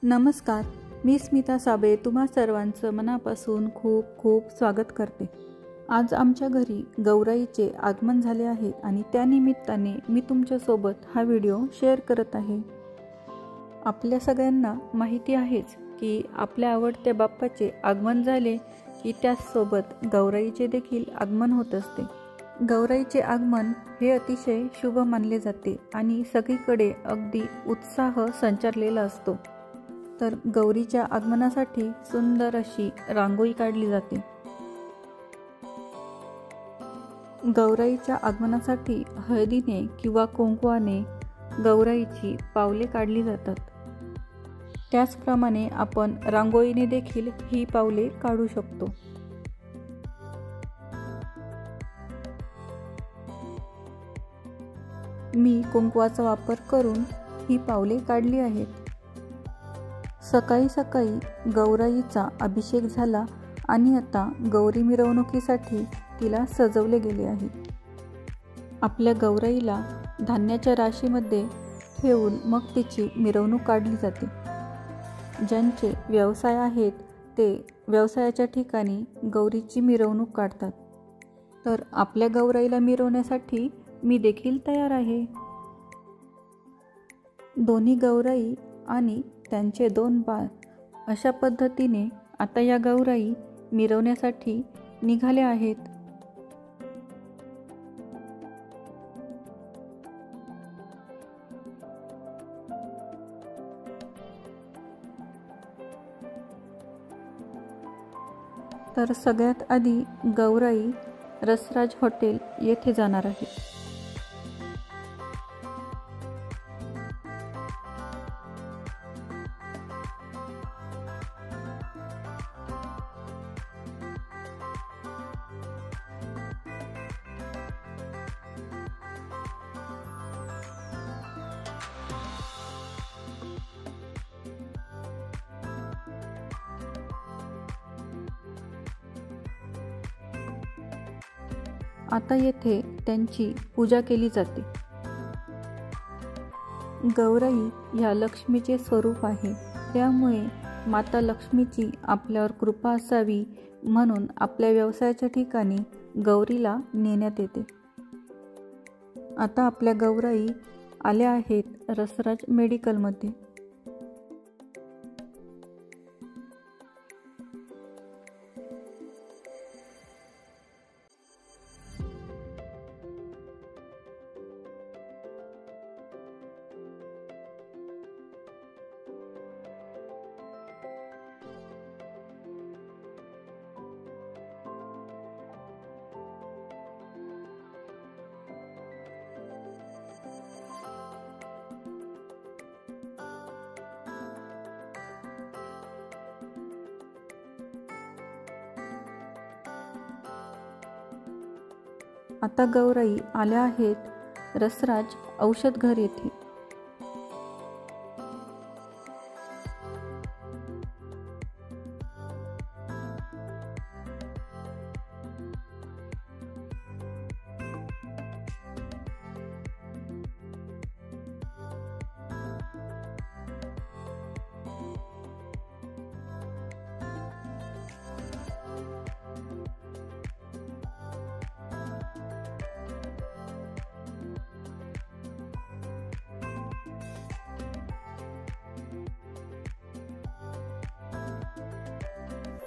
नमस्कार, मी स्मिता साबळे तुम्हा सर्वांचं मनापासून खूप खूप स्वागत करते। आज आमच्या घरी गौराईचे आगमन झाले आहे आणि त्यानिमित्ताने मी तुमच्यासोबत हा व्हिडिओ शेअर करत आहे। आपल्या सगळ्यांना माहिती आहेच की आपल्या आवडत्या बाप्पाचे आगमन झाले की त्याचसोबत गौराईचे देखील आगमन होत असते। गौराईचे आगमन हे अतिशय शुभ मानले जाते आणि सगळीकडे अगदी उत्साह संचारलेला असतो। तर गौरीच्या आगमनासाठी सुंदर अशी रांगोळी काढली जाते। गौराईच्या आगमनासाठी हळदीने किंवा कुंकवाने गौराईची पावले काढली जातात। त्याचप्रमाणे आपण रांगोळीने देखील ही पावले काढू शकतो। मी कुंकवाचा वापर करून ही पावले काढली आहेत। सकाळी सकाळी गौराईचा अभिषेक झाला आणि आता गौरी मिरवणुकीसाठी तिला सजवले गेले आहे। आपल्या गौराईला धान्याच्या राशीमध्ये ठेवून मग तिची मिरवणूक काढली जाते। ज्यांचे व्यवसाय आहेत ते व्यवसायाच्या ठिकाणी गौरीची मिरवणूक काढतात। तर आपल्या गौराईला मिरवण्यासाठी मी देखील तयार आहे। दोन्ही गौराई आणि त्यांचे 2 बाळ अशा पद्धतीने आता या गौराई मिरवण्यासाठी निघाल्या आहेत। तर सगळ्यात आधी गौराई रसराज हॉटेल येथे जाणार आहे। आता येथे त्यांची पूजा केली जाते। गौराई ह्या लक्ष्मीचे स्वरूप आहे, त्यामुळे माता लक्ष्मीची आपल्यावर कृपा असावी म्हणून आपल्या व्यवसायाच्या ठिकाणी गौरीला नेण्यात येते। आता आपल्या गौराई आल्या आहेत रसराज मेडिकलमध्ये। आता गौराई आल्या आहेत रसराज औषध घर येथे।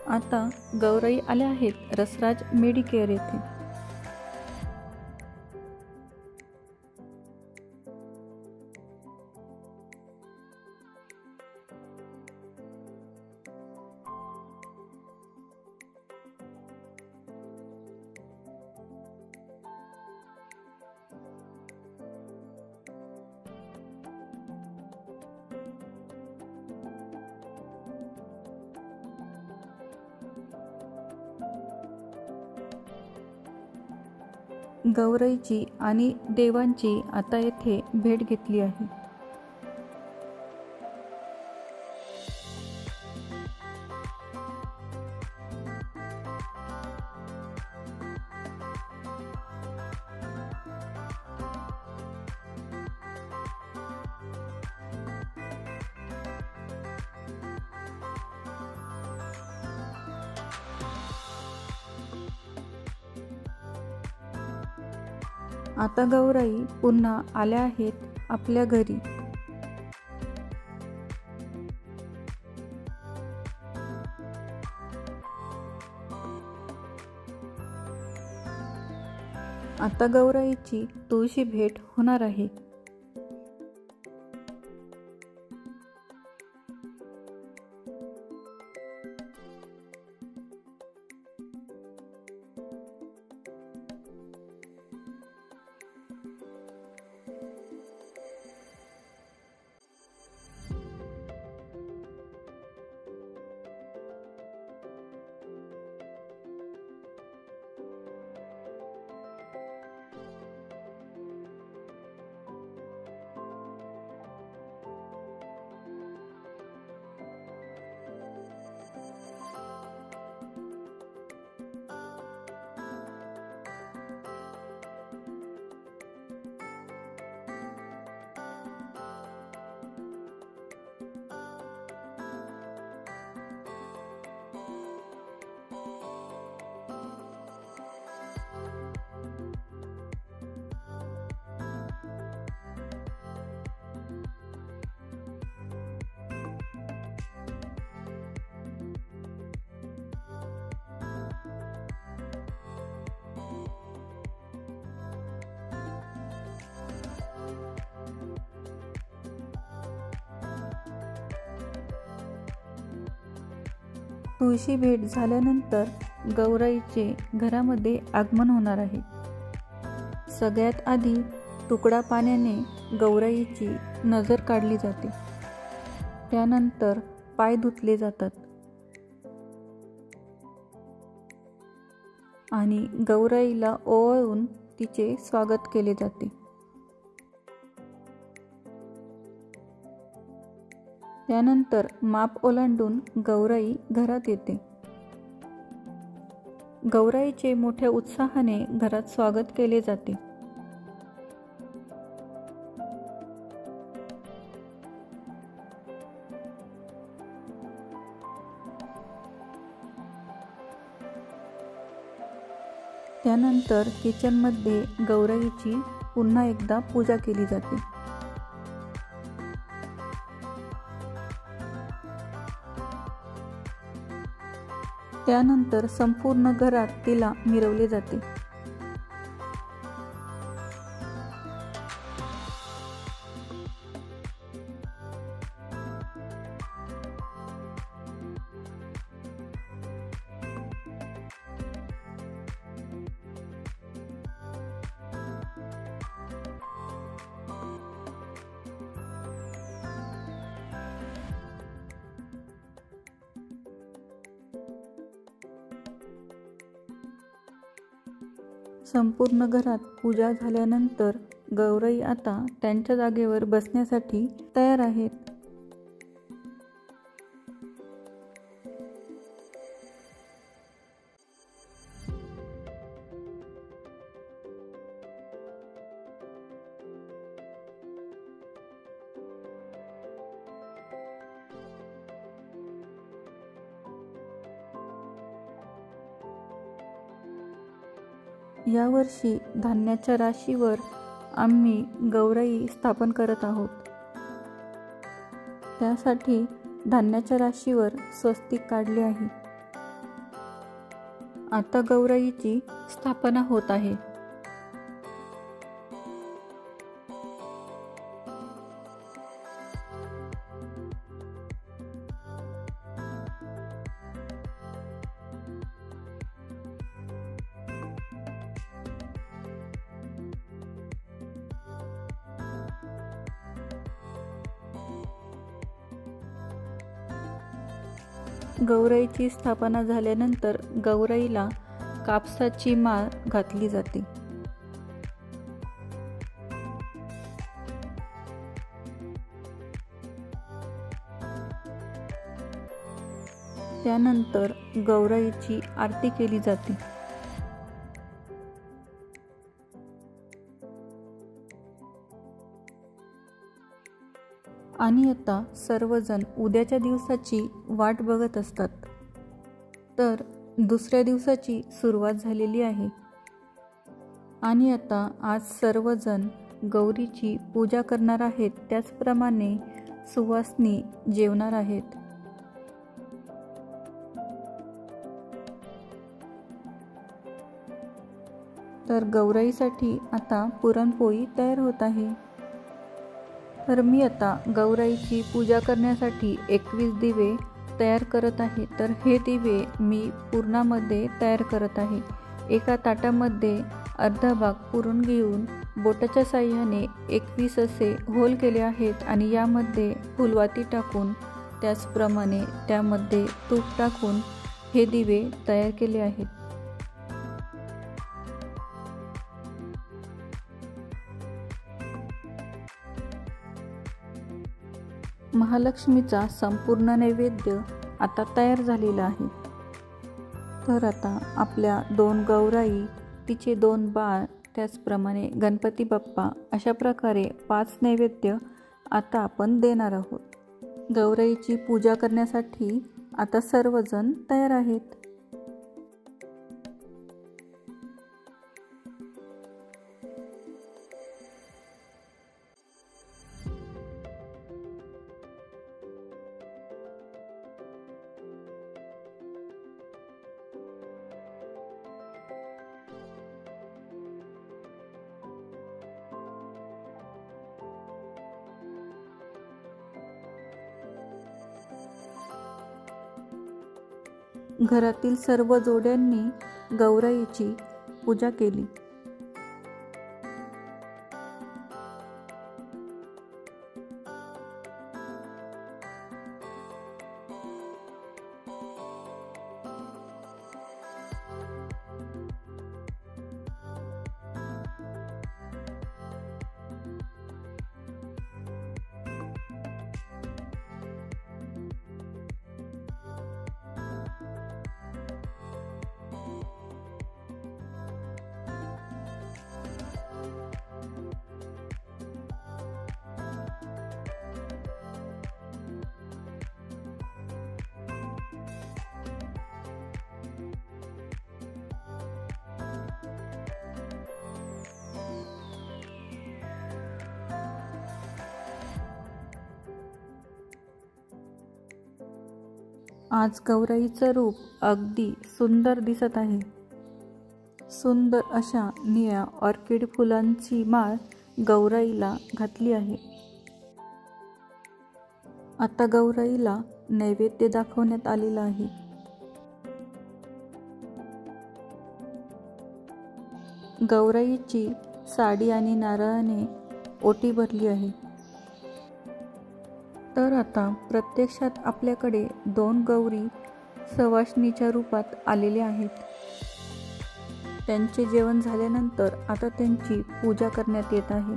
आता गौराई आल्या आहेत रसराज मेडिकेअर येथे। गौराईची आणि देवांची आता येथे भेट घेतली आहे। आता गौराई पुन्हा आल्या आहेत आपल्या घरी. आता गौराईची तुळशी भेट होणार आहे. तुळशी भेट झाल्यानंतर गौराईचे घरामध्ये आगमन होणार आहे. सगळ्यात आधी तुकडा पाण्याने गौराईची नजर काढली जाते. त्यानंतर पाय धुतले जातात आणि गौराईला ओवाळून तिचे स्वागत केले जाते. त्यानंतर माप ओलांडून गौराई घरात येते. गौराईचे मोठ्या उत्साहाने घरात स्वागत केले जाते. त्यानंतर किचनमध्ये गौराईची पुन्हा एकदा पूजा केली जाते. त्यानंतर संपूर्ण घरात तिला मिरवले जाते. संपूर्ण घरात पूजा झाल्यानंतर गौराई आता त्यांच्या जागेवर बसण्यासाठी तयार आहेत. यावर्षी धान्याच्या राशीवर आम्ही गौराई स्थापन करत आहोत. त्यासाठी धान्याच्या राशीवर स्वस्तिक काढले आहे. आता गौराईची स्थापना होत आहे. गौराईची स्थापना झाल्यानंतर गौराईला कापसाची माळ घातली जाते. त्यानंतर गौराईची आरती केली जाते. आणि आता सर्वजण उद्याच्या दिवसाची वाट बघत असतात. तर दुसऱ्या दिवसाची सुरुवात झालेली आहे. आणि आता आज सर्वजण गौरीची पूजा करणार आहेत, त्याचप्रमाणे सुवासिनी जेवणार आहेत. तर गौराईसाठी आता पुरणपोळी तयार होत आहे. तर मी आता गौराईची पूजा करण्यासाठी 21 दिवे तयार करत आहे. तर हे दिवे मी पुरणामध्ये तयार करत आहे. एका ताटामध्ये अर्धा भाग पुरण घेऊन बोटाच्या साहाय्याने 21 असे होल केले आहेत आणि यामध्ये फुलवाती टाकून त्याचप्रमाणे त्यामध्ये तूप टाकून हे दिवे तयार केले आहेत. महालक्ष्मीचा संपूर्ण नैवेद्य आता तयार झालेला आहे. तर आता आपल्या 2 गौराई, तिचे 2 बाळ, त्याचप्रमाणे गणपती बाप्पा अशा प्रकारे 5 नैवेद्य आता आपण देणार आहोत. गौराईची पूजा करण्यासाठी आता सर्वजण तयार आहेत. घरातील सर्व जोड्यांनी गौराईची पूजा केली. आज गौराईचं रूप अगदी सुंदर दिसत आहे. सुंदर अशा निळ्या ऑर्किड फुलांची माळ गौराईला घातली आहे. आता गौराईला नैवेद्य दाखवण्यात आलेला आहे. गौराईची साडी आणि नारळाने ओटी भरली आहे. तर आता प्रत्यक्षात आपल्याकडे 2 गौरी सवाष्णीच्या रूपात आलेल्या आहेत. त्यांचे जेवण झाल्यानंतर आता त्यांची पूजा करण्यात येत आहे.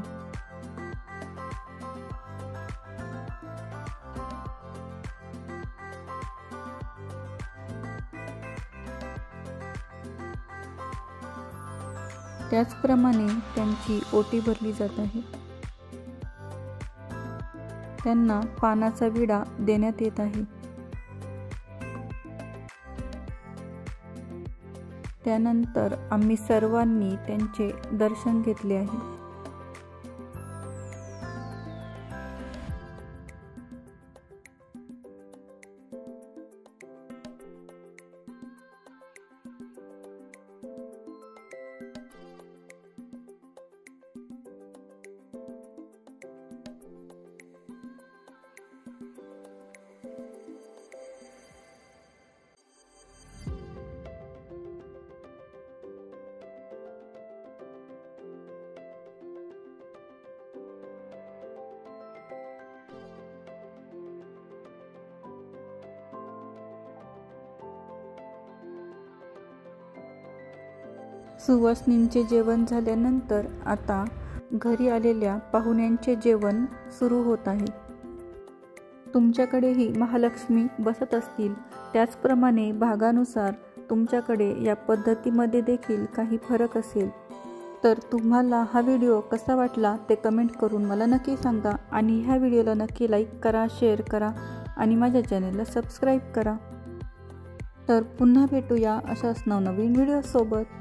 त्याचप्रमाणे त्यांची ओटी भरली जात आहे. त्यांना पानाचा विडा देण्यात येत आहे. त्यानंतर आम्ही सर्वांनी त्यांचे दर्शन घेतले आहे. सुवासिनींचे जेवण झाल्यानंतर आता घरी आलेल्या पाहुण्यांचे जेवण सुरू होत आहे. तुमच्याकडेही महालक्ष्मी बसत असतील, त्याचप्रमाणे भागानुसार तुमच्याकडे या पद्धतीमध्ये देखील काही फरक असेल तर तुम्हाला हा व्हिडिओ कसा वाटला ते कमेंट करून मला नक्की सांगा. आणि ह्या व्हिडिओला नक्की लाईक करा, शेअर करा आणि माझ्या चॅनलला सबस्क्राईब करा. तर पुन्हा भेटूया अशाच नवनवीन व्हिडिओसोबत.